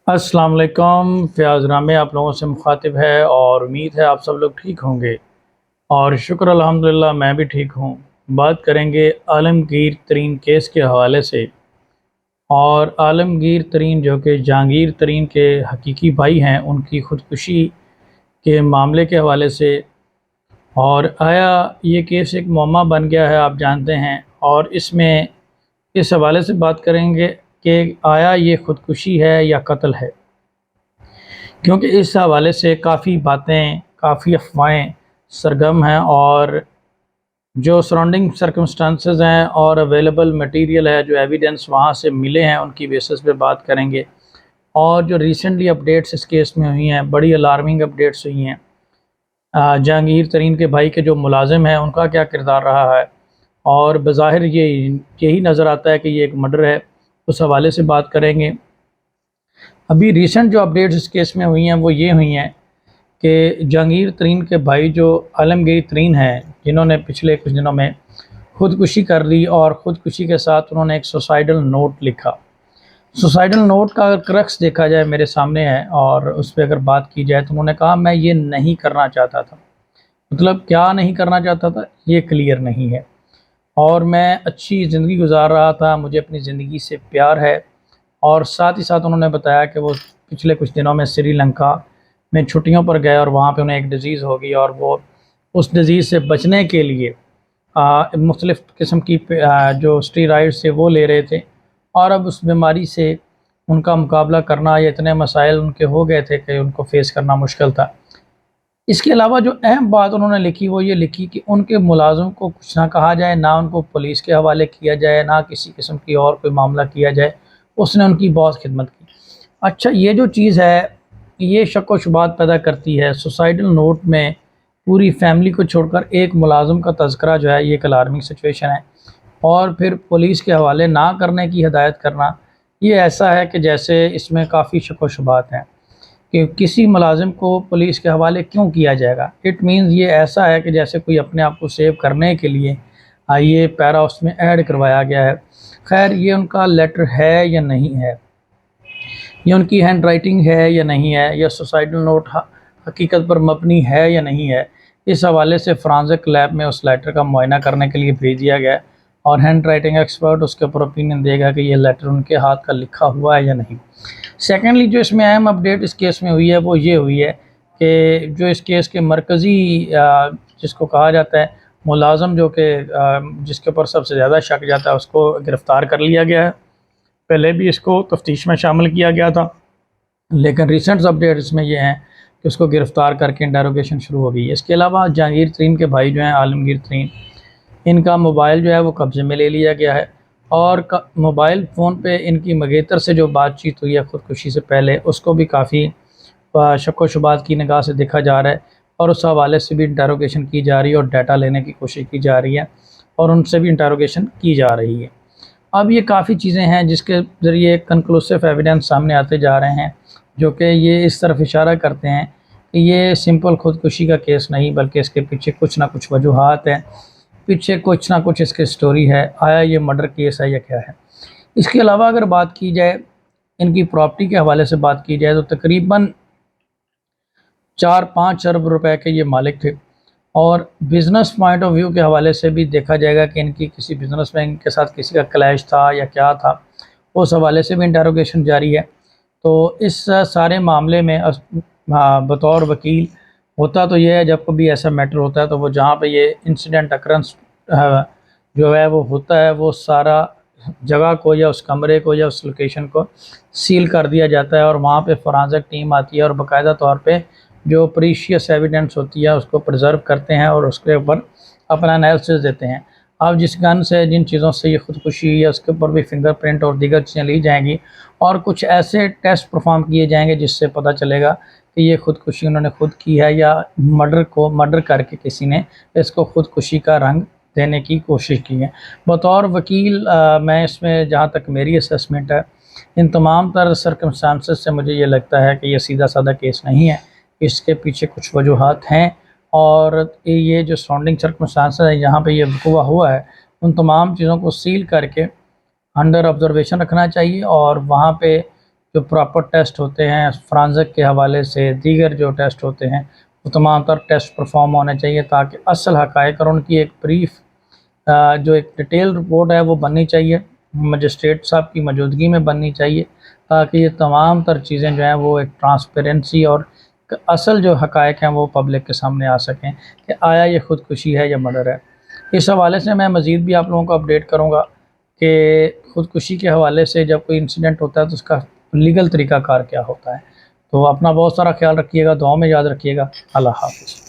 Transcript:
अस्सलाम वालेकुम। फ़याज़ रामे आप लोगों से मुखातिब है और उम्मीद है आप सब लोग ठीक होंगे और शुक्र अल्हम्दुलिल्लाह मैं भी ठीक हूँ। बात करेंगे आलमगीर तरीन केस के हवाले से। और आलमगीर तरीन जो कि जहांगीर तरीन के हकीकी भाई हैं, उनकी ख़ुदकुशी के मामले के हवाले से। और आया ये केस एक मुअम्मा बन गया है, आप जानते हैं। और इसमें इस हवाले से बात करेंगे कि आया ये ख़ुदकुशी है या कत्ल है, क्योंकि इस हवाले से काफ़ी बातें, काफ़ी अफवाहें सरगर्म हैं। और जो सराउंडिंग सर्कमस्टांसेस हैं और अवेलेबल मटेरियल है, जो एविडेंस वहाँ से मिले हैं, उनकी बेसिस पे बात करेंगे। और जो रिसेंटली अपडेट्स इस केस में हुई हैं, बड़ी अलार्मिंग अपडेट्स हुई हैं। जहांगीर तरीन के भाई के जो मुलाजिम हैं, उनका क्या किरदार रहा है। और बज़ाहिर यही नज़र आता है कि ये एक मर्डर है, उस हवाले से बात करेंगे। अभी रिसेंट जो अपडेट्स इस केस में हुई हैं वो ये हुई हैं कि जहांगीर तरीन के भाई जो आलमगीर तरीन हैं, जिन्होंने पिछले कुछ दिनों में ख़ुदकुशी कर ली, और ख़ुदकुशी के साथ उन्होंने एक सुसाइडल नोट लिखा। सुसाइडल नोट का अगर क्रक्स देखा जाए मेरे सामने है, और उस पर अगर बात की जाए तो उन्होंने कहा मैं ये नहीं करना चाहता था। मतलब क्या नहीं करना चाहता था ये क्लियर नहीं है। और मैं अच्छी ज़िंदगी गुजार रहा था, मुझे अपनी ज़िंदगी से प्यार है। और साथ ही साथ उन्होंने बताया कि वो पिछले कुछ दिनों में श्रीलंका में छुट्टियों पर गए और वहाँ पे उन्हें एक डिज़ीज़ हो गई, और वो उस डिज़ीज़ से बचने के लिए मुख्तलिफ़ किस्म की जो स्टेरॉइड्स थे वो ले रहे थे। और अब उस बीमारी से उनका मुकाबला करना, या इतने मसाइल उनके हो गए थे कि उनको फ़ेस करना मुश्किल था। इसके अलावा जो अहम बात उन्होंने लिखी वो ये लिखी कि उनके मुलाज़िम को कुछ ना कहा जाए, ना उनको पुलिस के हवाले किया जाए, ना किसी किस्म की और कोई मामला किया जाए। उसने उनकी बहुत खिदमत की। अच्छा, ये जो चीज़ है ये शक व शुबात पैदा करती है। सुसाइडल नोट में पूरी फैमिली को छोड़कर एक मुलाज़िम का तज़किरा जो है, ये एक अलार्मिंग सिचुएशन है। और फिर पुलिस के हवाले ना करने की हिदायत करना, ये ऐसा है कि जैसे इसमें काफ़ी शक व शुबात हैं कि किसी मुलाज़िम को पुलिस के हवाले क्यों किया जाएगा। इट मीन्स ये ऐसा है कि जैसे कोई अपने आप को सेव करने के लिए ये पैरा उसमें ऐड करवाया गया है। खैर, ये उनका लेटर है या नहीं है, ये उनकी हैंड राइटिंग है या नहीं है, या सुसाइडल नोट हकीकत पर मबनी है या नहीं है, इस हवाले से फॉरेंसिक लैब में उस लेटर का मुआयना करने के लिए भेज दिया गया है। और हैंड राइटिंग एक्सपर्ट उसके ऊपर ओपिनियन देगा कि ये लेटर उनके हाथ का लिखा हुआ है या नहीं। सेकेंडली, जो इसमें अहम अपडेट इस केस में हुई है वो ये हुई है कि जो इस केस के मरकज़ी जिसको कहा जाता है मुलाज़म, जो कि जिसके ऊपर सबसे ज़्यादा शक जाता है, उसको गिरफ़्तार कर लिया गया है। पहले भी इसको तफ्तीश में शामिल किया गया था, लेकिन रिसेंट अपडेट इसमें ये हैं कि उसको गिरफ़्तार करके इंटेरोगेशन शुरू हो गई है। इसके अलावा जहांगीर तरीन के भाई जो हैं आलमगीर तरीन, इनका मोबाइल जो है वो कब्ज़े में ले लिया गया है। और मोबाइल फ़ोन पे इनकी मंगेतर से जो बातचीत हुई है ख़ुदकुशी से पहले, उसको भी काफ़ी शक व शुबात की निगाह से देखा जा रहा है। और उस हवाले से भी इंटेरोगेशन की जा रही है और डाटा लेने की कोशिश की जा रही है, और उनसे भी इंटेरोगेशन की जा रही है। अब ये काफ़ी चीज़ें हैं जिसके ज़रिए कंक्लूसिव एविडेंस सामने आते जा रहे हैं, जो कि ये इस तरफ इशारा करते हैं कि ये सिंपल ख़ुदकुशी का केस नहीं, बल्कि इसके पीछे कुछ ना कुछ वजूहात हैं, पीछे कुछ ना कुछ इसकी स्टोरी है। आया ये मर्डर केस है या क्या है। इसके अलावा अगर बात की जाए, इनकी प्रॉपर्टी के हवाले से बात की जाए, तो तकरीबन 4-5 अरब रुपए के ये मालिक थे। और बिज़नेस पॉइंट ऑफ व्यू के हवाले से भी देखा जाएगा कि इनकी किसी बिज़नेसमैन के साथ किसी का क्लैश था या क्या था, उस हवाले से भी इंटेरोगेशन जारी है। तो इस सारे मामले में बतौर वकील होता तो ये है, जब कभी ऐसा मैटर होता है तो वो जहाँ पे ये इंसिडेंट अक्रंस जो है वो होता है, वो सारा जगह को या उस कमरे को या उस लोकेशन को सील कर दिया जाता है, और वहाँ पे फॉरेंसिक टीम आती है और बाकायदा तौर पे जो प्रीशियस एविडेंस होती है उसको प्रिजर्व करते हैं और उसके ऊपर अपना एनालिसिस देते हैं। अब जिस गन से, जिन चीज़ों से ये ख़ुदकुशी या उसके ऊपर भी फिंगरप्रिंट और दीगर चीज़ें ली जाएंगी, और कुछ ऐसे टेस्ट परफॉर्म किए जाएंगे जिससे पता चलेगा कि ये ख़ुदकुशी उन्होंने खुद की है या मर्डर करके किसी ने इसको ख़ुदकुशी का रंग देने की कोशिश की है। बतौर वकील मैं इसमें, जहाँ तक मेरी असेसमेंट है, इन तमाम तर सर्कमस्टांसेस से मुझे ये लगता है कि ये सीधा साधा केस नहीं है, इसके पीछे कुछ वजूहात हैं। और ये जो सराउंडिंग सर्कमस्टांसेस है यहाँ पे ये वक़ूआ हुआ है, उन तमाम चीज़ों को सील करके अंडर ऑब्जर्वेशन रखना चाहिए। और वहाँ पे جو پراپر ٹیسٹ ہوتے ہیں فرانزک کے حوالے سے، دیگر جو ٹیسٹ ہوتے ہیں وہ تمام تر ٹیسٹ پرفارم ہونے چاہیے، تاکہ اصل حقائق اور ان کی ایک بریف جو ایک ڈیٹیل رپورٹ ہے وہ بننی چاہیے، مجسٹریٹ صاحب کی موجودگی میں بننی چاہیے، تاکہ یہ تمام تر چیزیں جو ہیں وہ ایک ٹرانسپیرنسی اور اصل جو حقائق ہیں وہ پبلک کے سامنے آ سکیں کہ آیا یہ خودکشی ہے یا مرڈر ہے۔ اس حوالے سے میں مزید بھی آپ لوگوں کو اپڈیٹ کروں گا کہ خودکشی کے حوالے سے جب کوئی انسیڈنٹ ہوتا ہے تو اس کا لیگل طریقہ کار کیا ہوتا ہے۔ تو اپنا بہت سارا خیال رکھیے گا، دعاؤں میں یاد رکھیے گا۔ اللہ حافظ۔